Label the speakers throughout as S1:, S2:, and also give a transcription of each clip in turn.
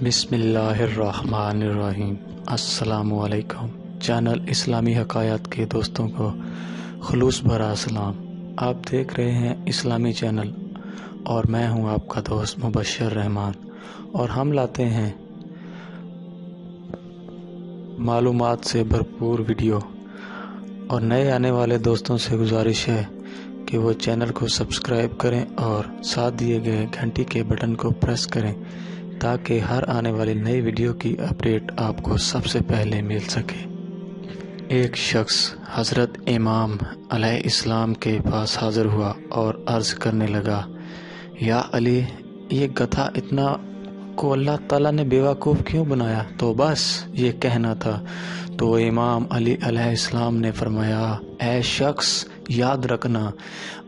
S1: بسم اللہ الرحمن الرحیم۔ السلام علیکم۔ چینل اسلامی حقائق کے دوستوں کو خلوص بھرا سلام۔ آپ دیکھ رہے ہیں اسلامی چینل اور میں ہوں آپ کا دوست مبشر رحمان، اور ہم لاتے ہیں معلومات سے بھرپور ویڈیو، اور نئے آنے والے دوستوں سے گزارش ہے کہ وہ چینل کو سبسکرائب کریں اور ساتھ دیے گئے گھنٹی کے بٹن کو پریس کریں تاکہ ہر آنے والی نئی ویڈیو کی اپڈیٹ آپ کو سب سے پہلے مل سکے۔ ایک شخص حضرت امام علیہ السلام کے پاس حاضر ہوا اور عرض کرنے لگا، یا علی، یہ گدھا اتنا کو اللہ تعالیٰ نے بیوقوف کیوں بنایا؟ تو بس یہ کہنا تھا۔ تو امام علی علیہ السلام نے فرمایا، اے شخص، یاد رکھنا،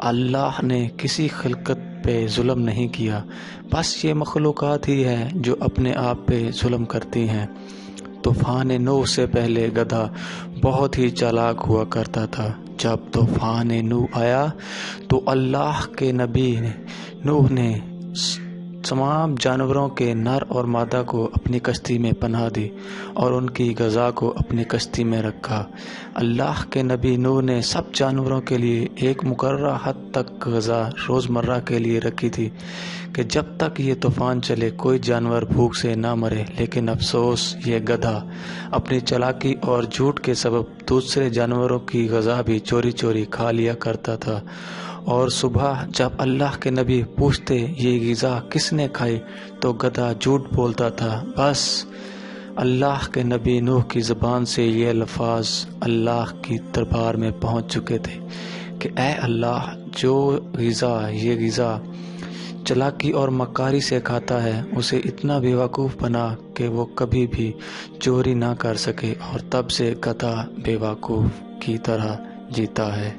S1: اللہ نے کسی خلقت پہ ظلم نہیں کیا، بس یہ مخلوقات ہی ہے جو اپنے آپ پہ ظلم کرتی ہیں۔ طوفان نوح سے پہلے گدھا بہت ہی چالاک ہوا کرتا تھا۔ جب طوفان نوح آیا تو اللہ کے نبی نوح نے تمام جانوروں کے نر اور مادہ کو اپنی کشتی میں پناہ دی اور ان کی غذا کو اپنی کشتی میں رکھا۔ اللہ کے نبی نوح نے سب جانوروں کے لیے ایک مقررہ حد تک غذا روزمرہ کے لیے رکھی تھی کہ جب تک یہ طوفان چلے کوئی جانور بھوک سے نہ مرے، لیکن افسوس، یہ گدھا اپنی چالاکی اور جھوٹ کے سبب دوسرے جانوروں کی غذا بھی چوری چوری کھا لیا کرتا تھا، اور صبح جب اللہ کے نبی پوچھتے یہ غذا کس نے کھائی تو گدھا جھوٹ بولتا تھا۔ بس اللہ کے نبی نوح کی زبان سے یہ الفاظ اللہ کی دربار میں پہنچ چکے تھے کہ اے اللہ، جو یہ غذا چالاکی اور مکاری سے کھاتا ہے اسے اتنا بیوقوف بنا کہ وہ کبھی بھی چوری نہ کر سکے، اور تب سے گدھا بیوقوف کی طرح جیتا ہے۔